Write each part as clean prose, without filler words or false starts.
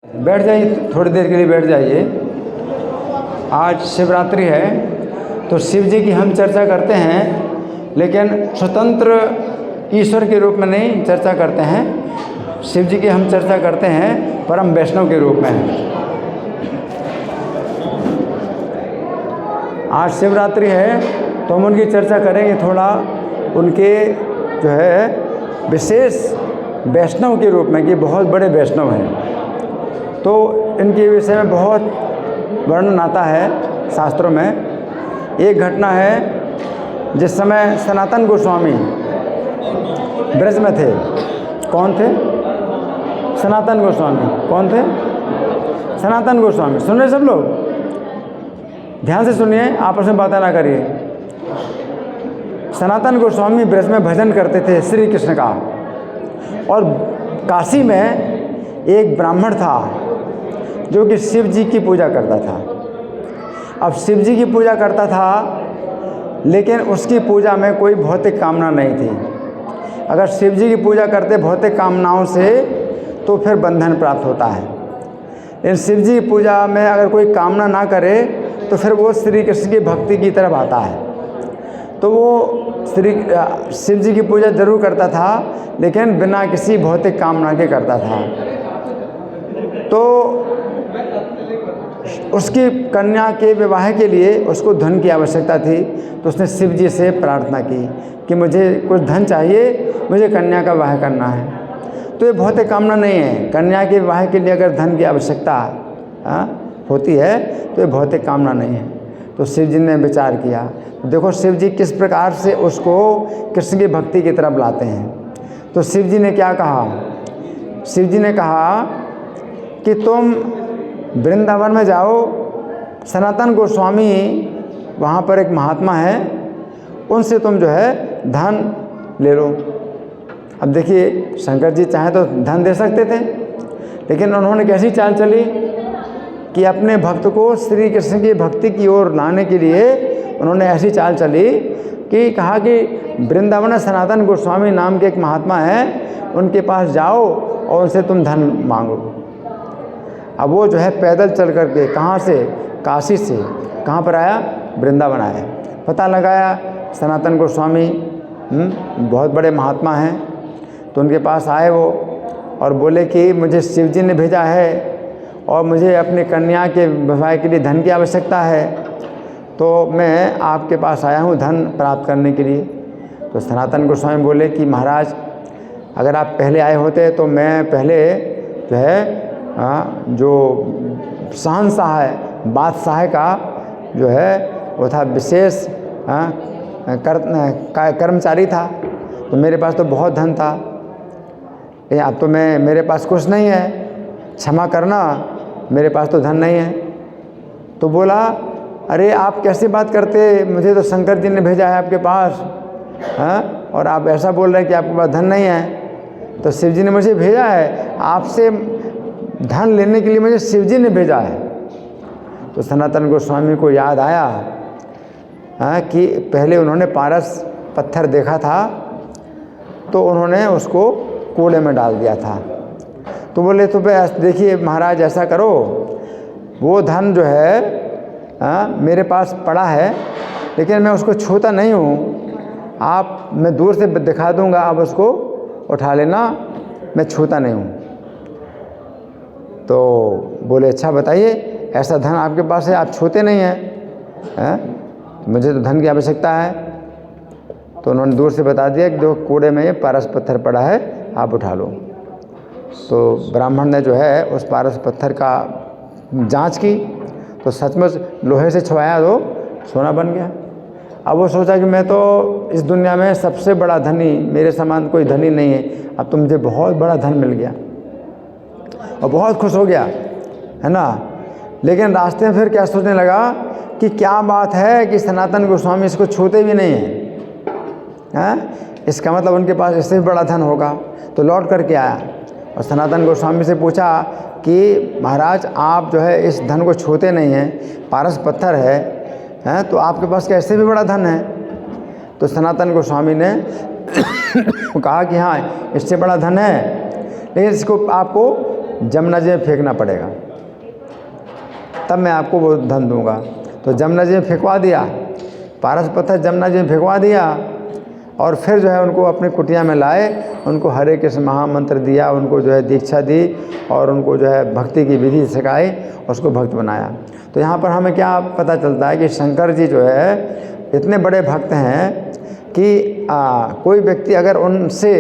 बैठ जाइए, थोड़ी देर के लिए बैठ जाइए। आज शिवरात्रि है तो शिव जी की हम चर्चा करते हैं, लेकिन स्वतंत्र ईश्वर के रूप में नहीं चर्चा करते हैं। शिव जी की हम चर्चा करते हैं परम वैष्णव के रूप में। आज शिवरात्रि है तो हम उनकी चर्चा करेंगे, थोड़ा उनके जो है विशेष वैष्णव के रूप में कि बहुत बड़े वैष्णव हैं। तो इनके विषय में बहुत वर्णन आता है शास्त्रों में। एक घटना है जिस समय सनातन गोस्वामी ब्रज में थे। कौन थे? सनातन गोस्वामी। कौन थे? सनातन गोस्वामी। सुन रहे सब लोग? ध्यान से सुनिए, आपस में बातें ना करिए। सनातन गोस्वामी ब्रज में भजन करते थे श्री कृष्ण का, और काशी में एक ब्राह्मण था जो कि शिव जी की पूजा करता था। अब शिव जी की पूजा करता था, लेकिन उसकी पूजा में कोई भौतिक कामना नहीं थी। अगर शिव जी की पूजा करते भौतिक कामनाओं से तो फिर बंधन प्राप्त होता है, लेकिन शिव जी की पूजा में अगर कोई कामना ना करे तो फिर वो श्री कृष्ण की भक्ति की तरफ आता है। तो वो शिव जी की पूजा जरूर करता था, लेकिन बिना किसी भौतिक कामना के करता था। तो उसकी कन्या के विवाह के लिए उसको धन की आवश्यकता थी, तो उसने शिव जी से प्रार्थना की कि मुझे कुछ धन चाहिए, मुझे कन्या का विवाह करना है। तो ये भौतिक कामना नहीं है। कन्या के विवाह के लिए अगर धन की आवश्यकता होती है तो ये भौतिक कामना नहीं है। तो शिव जी ने विचार किया। देखो शिव जी किस प्रकार से उसको कृष्ण की भक्ति की तरफ लाते हैं। तो शिव जी ने क्या कहा? शिव जी ने कहा कि तुम वृंदावन में जाओ, सनातन गोस्वामी वहाँ पर एक महात्मा है, उनसे तुम जो है धन ले लो। अब देखिए, शंकर जी चाहे तो धन दे सकते थे, लेकिन उन्होंने कैसी चाल चली कि अपने भक्त को श्री कृष्ण की भक्ति की ओर लाने के लिए उन्होंने ऐसी चाल चली कि कहा कि वृंदावन सनातन गोस्वामी नाम के एक महात्मा है, उनके पास जाओ और उनसे तुम धन मांगो। अब वो जो है पैदल चल करके कहाँ से? काशी से कहाँ पर आया? वृंदावन आया। पता लगाया सनातन गोस्वामी बहुत बड़े महात्मा हैं, तो उनके पास आए वो और बोले कि मुझे शिव जी ने भेजा है और मुझे अपनी कन्या के विवाह के लिए धन की आवश्यकता है, तो मैं आपके पास आया हूँ धन प्राप्त करने के लिए। तो सनातन गोस्वामी बोले कि महाराज, अगर आप पहले आए होते तो मैं पहले जो है जो शहंशाह है, बादशाह का जो है वो था, विशेष कर्मचारी था, तो मेरे पास तो बहुत धन था, लेकिन अब तो मेरे पास कुछ नहीं है, क्षमा करना, मेरे पास तो धन नहीं है। तो बोला, अरे आप कैसे बात करते, मुझे तो शंकर जी ने भेजा है आपके पास, और आप ऐसा बोल रहे हैं कि आपके पास धन नहीं है। तो शिव जी ने मुझे भेजा है, आपसे धन लेने के लिए मुझे शिव जी ने भेजा है। तो सनातन गोस्वामी को याद आया कि पहले उन्होंने पारस पत्थर देखा था, तो उन्होंने उसको कूड़े में डाल दिया था। तो बोले, तो देखिए महाराज, ऐसा करो, वो धन जो है मेरे पास पड़ा है, लेकिन मैं उसको छूता नहीं हूँ। मैं दूर से दिखा दूँगा, आप उसको उठा लेना, मैं छूता नहीं हूँ। तो बोले, अच्छा बताइए, ऐसा धन आपके पास है, आप छूते नहीं हैं? मुझे तो धन की आवश्यकता है। तो उन्होंने दूर से बता दिया कि जो कूड़े में ये पारस पत्थर पड़ा है, आप उठा लो। तो ब्राह्मण ने जो है उस पारस पत्थर का जांच की, तो सचमुच लोहे से छुआया तो सोना बन गया। अब वो सोचा कि मैं तो इस दुनिया में सबसे बड़ा धनी, मेरे समान कोई धनी नहीं है, अब तो मुझे बहुत बड़ा धन मिल गया, और बहुत खुश हो गया, है ना। लेकिन रास्ते में फिर क्या सोचने लगा कि क्या बात है कि सनातन गोस्वामी इसको छूते भी नहीं हैं, इसका मतलब उनके पास इससे भी बड़ा धन होगा। तो लौट करके आया और सनातन गोस्वामी से पूछा कि महाराज, आप जो है इस धन को छूते नहीं हैं, पारस पत्थर है, तो आपके पास क्या इससे भी बड़ा धन है? तो सनातन गोस्वामी ने कहा कि हाँ, इससे बड़ा धन है, लेकिन इसको आपको जमुना जी में फेंकना पड़ेगा, तब मैं आपको वो धन दूंगा। तो जमुना जी में फेंकवा दिया, पारस पत्थर जमुना जी में फेंकवा दिया, और फिर जो है उनको अपनी कुटिया में लाए, उनको हरे कृष्ण महामंत्र दिया, उनको जो है दीक्षा दी, और उनको जो है भक्ति की विधि सिखाई, उसको भक्त बनाया। तो यहाँ पर हमें क्या पता चलता है कि शंकर जी जो है इतने बड़े भक्त हैं कि कोई व्यक्ति अगर उनसे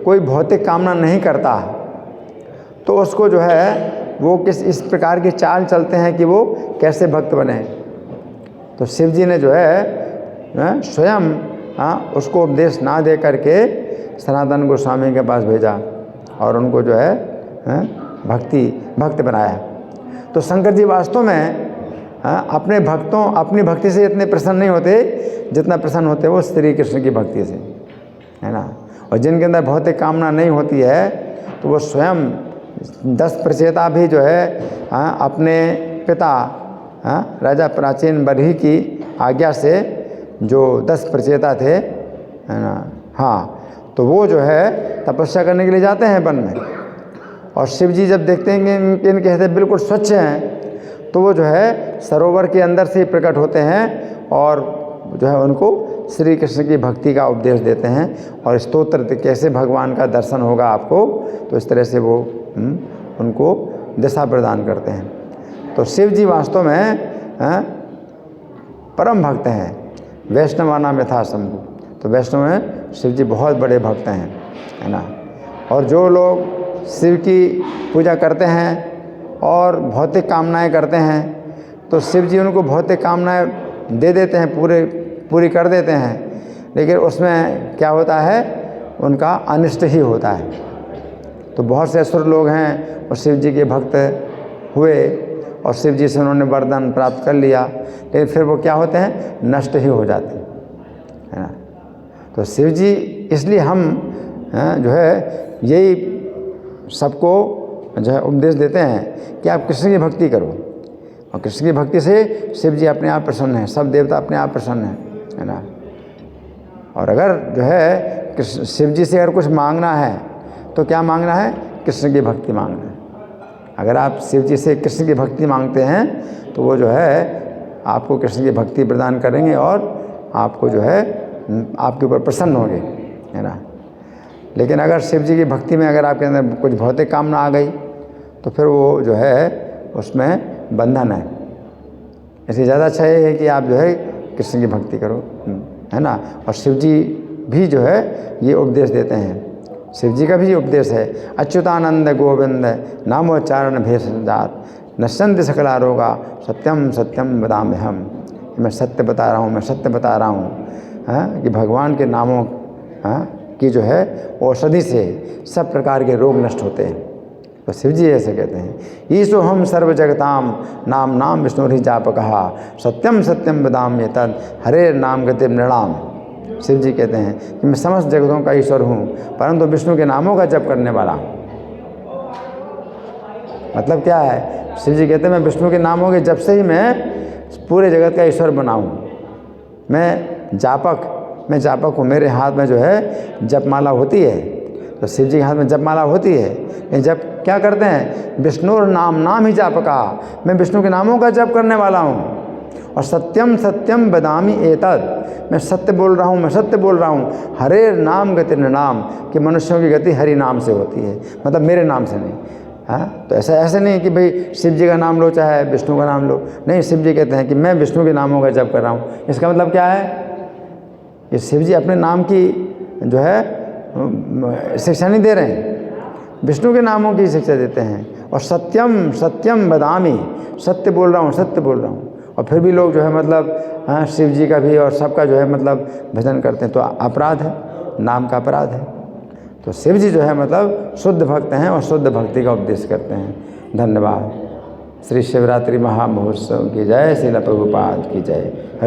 कोई भौतिक कामना नहीं करता तो उसको जो है वो इस प्रकार की चाल चलते हैं कि वो कैसे भक्त बने। तो शिव जी ने जो है स्वयं उसको उपदेश ना दे करके सनातन गोस्वामी के पास भेजा और उनको जो है भक्त बनाया। तो शंकर जी वास्तव में अपनी भक्ति से इतने प्रसन्न नहीं होते जितना प्रसन्न होते वो श्री कृष्ण की भक्ति से, है ना। और जिनके अंदर भौतिक कामना नहीं होती है तो वो स्वयं 10 प्रचेता भी जो है अपने पिता राजा प्राचीन बरही की आज्ञा से जो 10 प्रचेता थे, है ना, हाँ, तो वो जो है तपस्या करने के लिए जाते हैं वन में, और शिव जी जब देखते हैं कि इनके हृदय बिल्कुल स्वच्छ हैं तो वो जो है सरोवर के अंदर से ही प्रकट होते हैं और जो है उनको श्री कृष्ण की भक्ति का उपदेश देते हैं और स्तोत्र कैसे भगवान का दर्शन होगा आपको, तो इस तरह से वो उनको दिशा प्रदान करते हैं। तो शिव जी वास्तव में परम भक्त हैं, वैष्णवानाम यथा शंभु। तो वैष्णव में शिव जी बहुत बड़े भक्त हैं, है ना। और जो लोग शिव की पूजा करते हैं और भौतिक कामनाएं करते हैं तो शिव जी उनको भौतिक कामनाएं दे देते हैं, पूरी कर देते हैं, लेकिन उसमें क्या होता है, उनका अनिष्ट ही होता है। तो बहुत से असुर लोग हैं और शिव जी के भक्त हुए और शिव जी से उन्होंने वरदान प्राप्त कर लिया, लेकिन फिर वो क्या होते हैं, नष्ट ही हो जाते हैं, है ना। तो शिव जी इसलिए हम जो है यही सबको जो है उपदेश देते हैं कि आप कृष्ण की भक्ति करो, और कृष्ण की भक्ति से शिव जी अपने आप प्रसन्न हैं, सब देवता अपने आप प्रसन्न हैं, है ना। और अगर जो है कृष्ण शिव जी से अगर कुछ मांगना है तो क्या मांगना है, कृष्ण की भक्ति मांगना है। अगर आप शिव जी से कृष्ण की भक्ति मांगते हैं तो वो जो है आपको कृष्ण की भक्ति प्रदान करेंगे और आपको जो है आपके ऊपर प्रसन्न होंगे, है ना। लेकिन अगर शिव जी की भक्ति में अगर आपके अंदर कुछ भौतिक कामना आ गई तो फिर वो जो है उसमें बंधन है। इसलिए ज़्यादा अच्छा ये है कि आप जो है कृष्ण की भक्ति करो, है ना। और शिव जी भी जो है ये उपदेश देते हैं, शिव जी का भी उपदेश है, अच्युतानंद गोविंद नामोच्चारण भेषजात नश्यन्ति सकला रोगा सत्यम सत्यम वदाम्यहम्। मैं सत्य बता रहा हूँ, मैं सत्य बता रहा हूँ कि भगवान के नामों की जो है औषधि से सब प्रकार के रोग नष्ट होते हैं। तो शिव जी ऐसे कहते हैं, ईशो हम सर्व जगताम नाम नाम विष्णुरि जापकहा सत्यम सत्यम वदाम्य तद हरे नाम गति नृणाम। शिव जी कहते हैं कि मैं समस्त जगतों का ईश्वर हूँ परंतु विष्णु के नामों का जप करने वाला हूँ। मतलब क्या है, शिव जी कहते हैं मैं विष्णु के नामों के जप से ही मैं पूरे जगत का ईश्वर बनाऊँ। मैं जापक हूँ, मेरे हाथ में जो है जपमाला होती है। तो शिव जी के हाथ में जपमाला होती है, लेकिन जब क्या करते हैं, विष्णु नाम ही जापका, मैं विष्णु के नामों का जप करने वाला हूँ। और सत्यम सत्यम वदामि एतद, मैं सत्य बोल रहा हूँ, मैं सत्य बोल रहा हूँ। हरे नाम गति नृणाम, कि मनुष्यों की गति हरि नाम से होती है, मतलब मेरे नाम से नहीं। हाँ, तो ऐसे नहीं कि भाई शिव जी का नाम लो चाहे विष्णु का नाम लो, नहीं। शिव जी कहते हैं कि मैं विष्णु के नामों का जप कर रहा हूँ। इसका मतलब क्या है, कि शिव जी अपने नाम की जो है शिक्षा नहीं दे रहे हैं, विष्णु के नामों की शिक्षा देते हैं। और सत्यम सत्यम वदामि, सत्य बोल रहा हूँ, सत्य बोल रहा हूँ। और फिर भी लोग जो है मतलब शिव जी का भी और सबका जो है मतलब भजन करते हैं, तो अपराध है, नाम का अपराध है। तो शिव जी जो है मतलब शुद्ध भक्त हैं और शुद्ध भक्ति का उपदेश करते हैं। धन्यवाद। श्री शिवरात्रि महामहोत्सव की जय, श्रील प्रभुपाद की जय। हरे